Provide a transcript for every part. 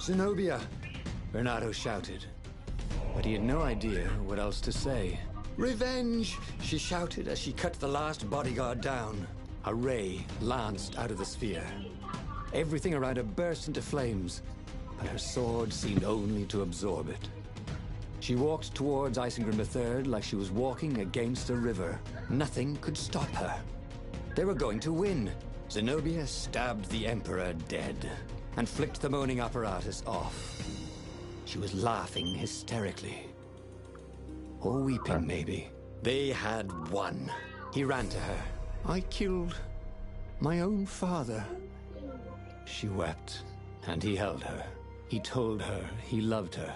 Zenobia! Bernardo shouted. But he had no idea what else to say. Revenge! She shouted as she cut the last bodyguard down. A ray lanced out of the sphere. Everything around her burst into flames, but her sword seemed only to absorb it. She walked towards Isengrim III like she was walking against a river. Nothing could stop her. They were going to win. Zenobia stabbed the Emperor dead and flicked the moaning apparatus off. She was laughing hysterically. Or weeping, maybe. They had won. He ran to her. I killed my own father. She wept, and he held her. He told her he loved her.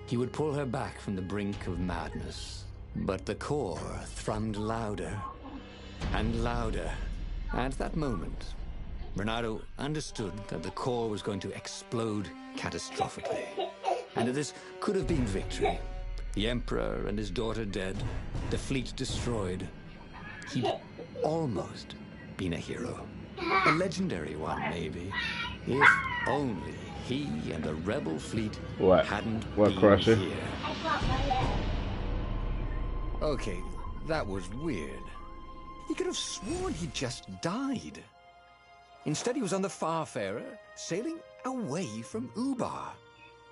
He would pull her back from the brink of madness. But the core thrummed louder and louder. At that moment, Bernardo understood that the core was going to explode catastrophically. And that this could have been victory. The Emperor and his daughter dead, the fleet destroyed. He'd almost been a hero. A legendary one, maybe. If only he and the rebel fleet hadn't been Crusher? here. Okay, that was weird. He could have sworn he just died. Instead, he was on the Farfarer, sailing away from Ubar.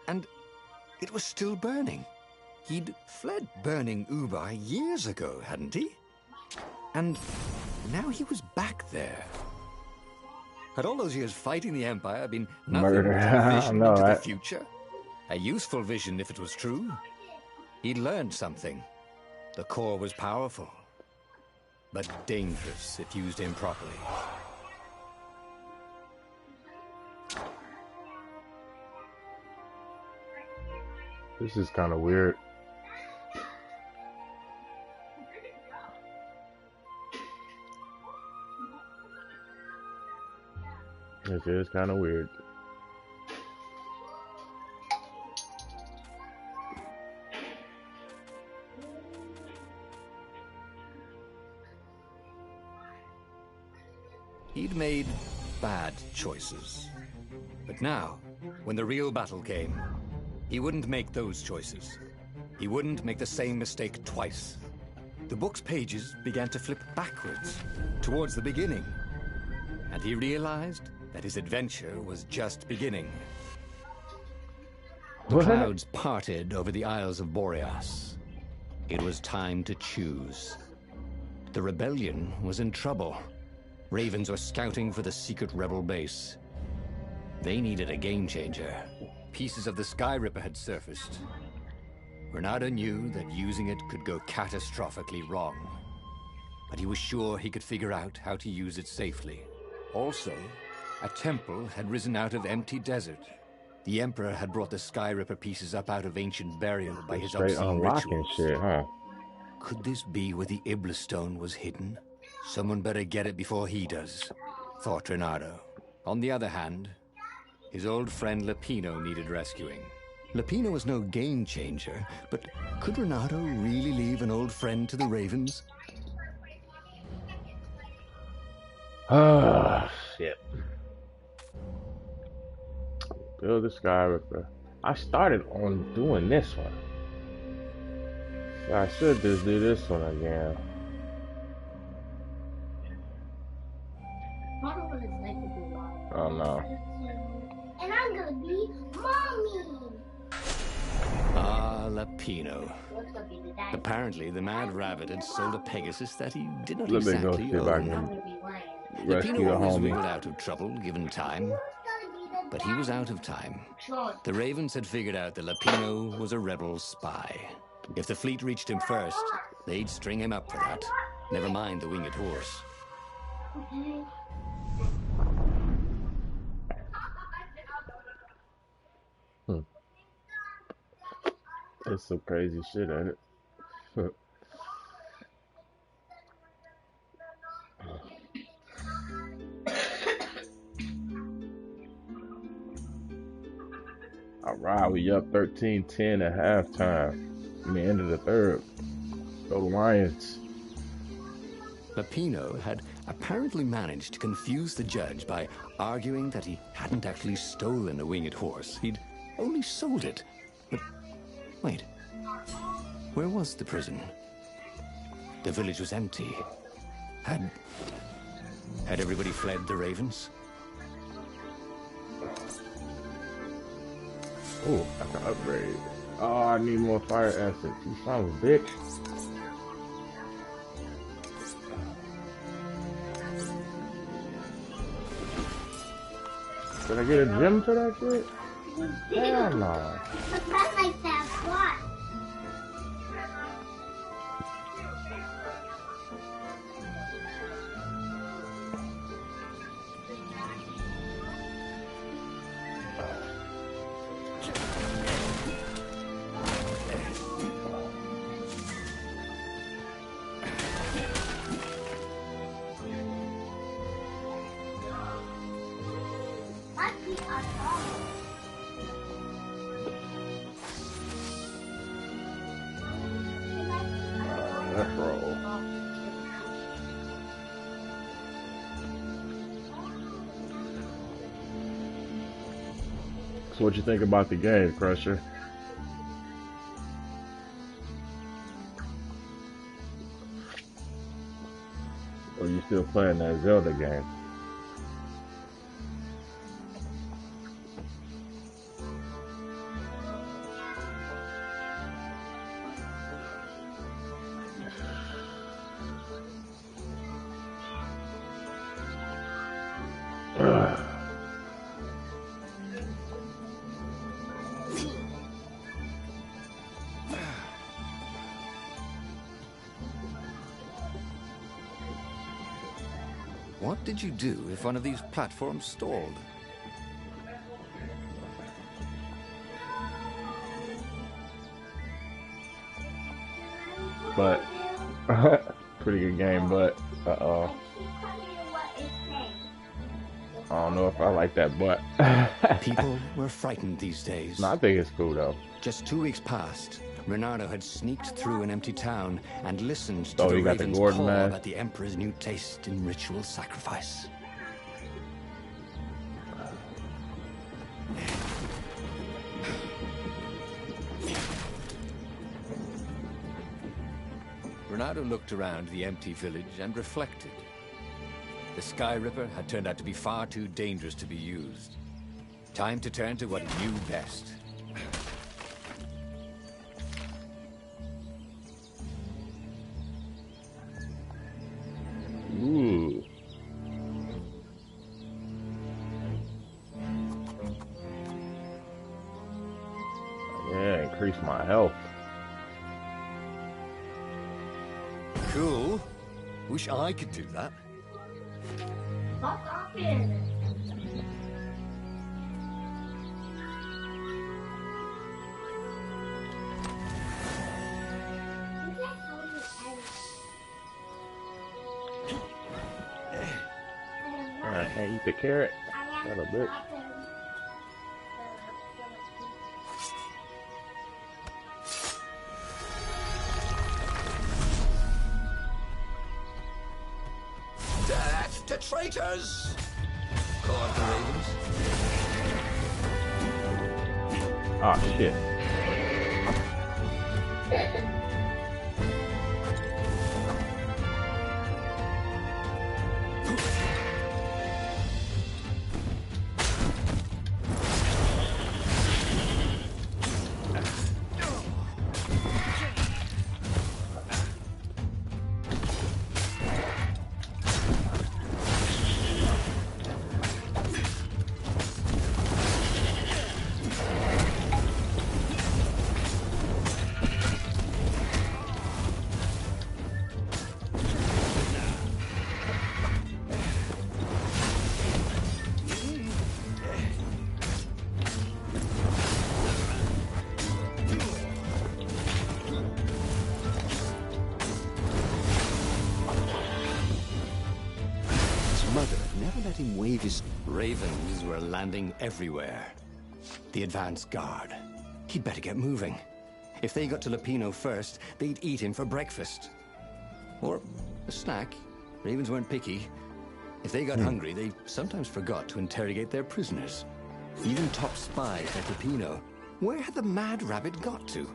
And it was still burning. He'd fled burning Ubar years ago, hadn't he? And now he was back there. Had all those years fighting the Empire been nothing but a vision into the future? A useful vision if it was true. He'd learned something. The core was powerful, but dangerous if used improperly. This is kind of weird. This is kind of weird. He'd made bad choices. But now, when the real battle came, he wouldn't make those choices. He wouldn't make the same mistake twice. The book's pages began to flip backwards, towards the beginning. And he realized that his adventure was just beginning. The clouds parted over the Isles of Boreas. It was time to choose. The rebellion was in trouble. Ravens were scouting for the secret rebel base. They needed a game changer. Pieces of the Sky Ripper had surfaced. Bernardo knew that using it could go catastrophically wrong. But he was sure he could figure out how to use it safely. Also, a temple had risen out of empty desert. The Emperor had brought the Sky Ripper pieces up out of ancient burial by his obscene rituals. Shit, huh? Could this be where the Iblis Stone was hidden? Someone better get it before he does, thought Bernardo. On the other hand, his old friend Lapino needed rescuing. Lapino was no game changer, but could Bernardo really leave an old friend to the Ravens? Ah, shit. Build the Sky Ripper. I started on doing this one. So I should just do this one again. Oh no. And I'm gonna be mommy. Ah, Lapino. Apparently, the Mad Rabbit had sold a Pegasus that he did not Let me go exactly see if I own. can rescue Lapino the always homie. wiggled out of trouble, given time. But he was out of time. The Ravens had figured out that Lapino was a rebel spy. If the fleet reached him first, they'd string him up for that. Never mind the winged horse. There's some crazy shit in it. Alright, we up 13-10 at halftime. I mean, end of the third. Go Lions. Lapino had apparently managed to confuse the judge by arguing that he hadn't actually stolen a winged horse. He'd only sold it. But wait, where was the prison? The village was empty. Had everybody fled the Ravens? Oh, I can upgrade. Oh, I need more fire essence. You son of a bitch. Did I get a gem for that shit? Hell no. But not like that. What? Let's roll. So what you think about the game, Crusher? Or you still playing that Zelda game? What did you do if one of these platforms stalled? But pretty good game, but I don't know if I like that but. People were frightened these days. No, I think it's cool though. Just 2 weeks past, Reynardo had sneaked through an empty town and listened to Oh, the you got the Raven's Gordon call man? about the Emperor's new taste in ritual sacrifice. Reynardo looked around the empty village and reflected. The Sky Ripper had turned out to be far too dangerous to be used. Time to turn to what he knew best. Ooh. Yeah, increase my health. Cool. Wish I could do that. Stop talking. I can't eat the carrot. Son of a bitch. Death to traitors! Caught the Ravens. Ah, shit. Mother never let him wave his... Ravens were landing everywhere. The advance guard. He'd better get moving. If they got to Lupino first, they'd eat him for breakfast. Or a snack, Ravens weren't picky. If they got hungry, they sometimes forgot to interrogate their prisoners. Even top spies like Peppino. Where had the mad rabbit got to?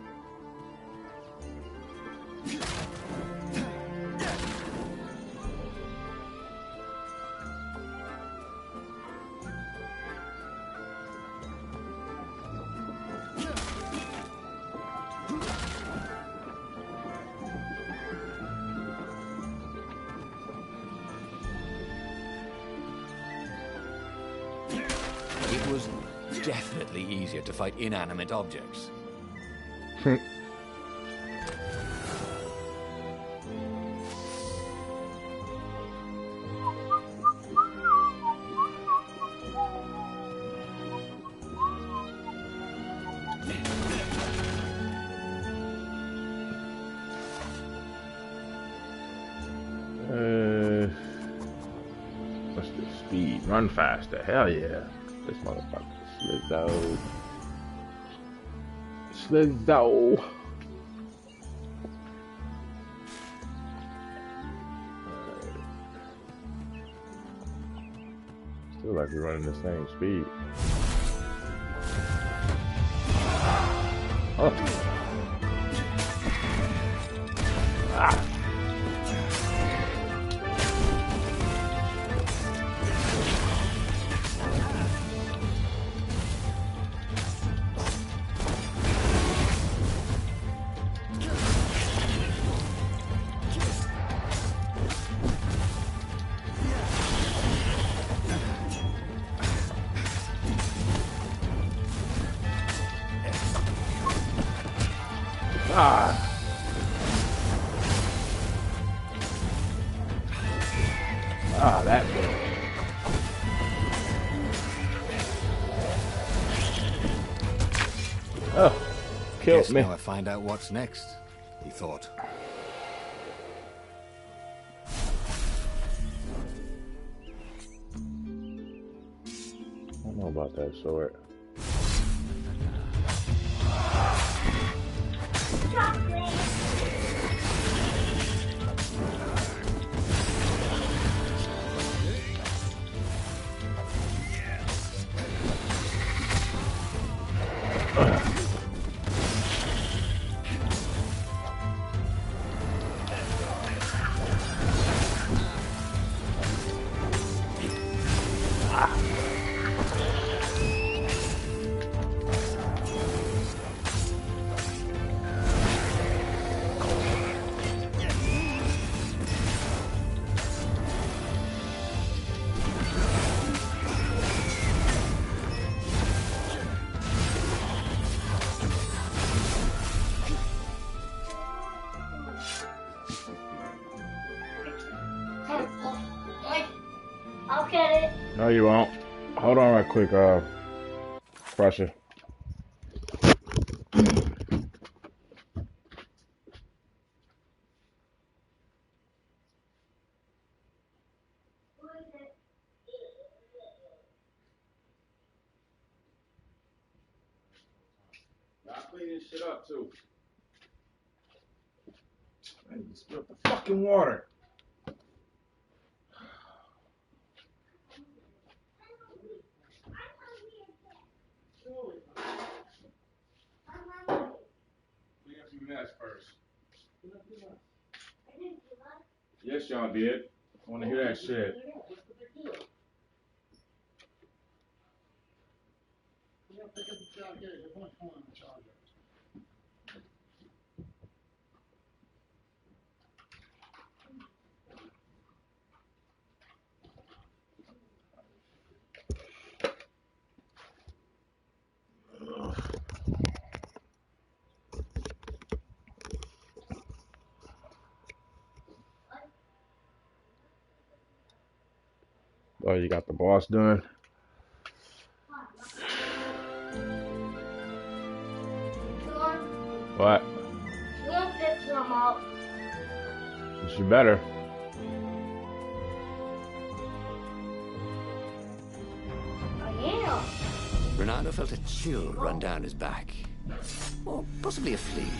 It was definitely easier to fight inanimate objects. What's the speed? Run faster. Hell yeah. This motherfucker Slizzo. Slizzo. Still like we're running the same speed. Oh. Ah. That way. Oh, killed me. Now I find out what's next, he thought. I don't know about that sword. I'll get it. No, you won't. Hold on right quick, Pressure. I'll clean this shit up too. I need to spill the fucking water. Mess first. Yes, y'all did. I want to hear that shit. Oh, you got the boss done? What? We'll fix them up. You better. I am. Renato felt a chill run down his back. Or possibly a flea.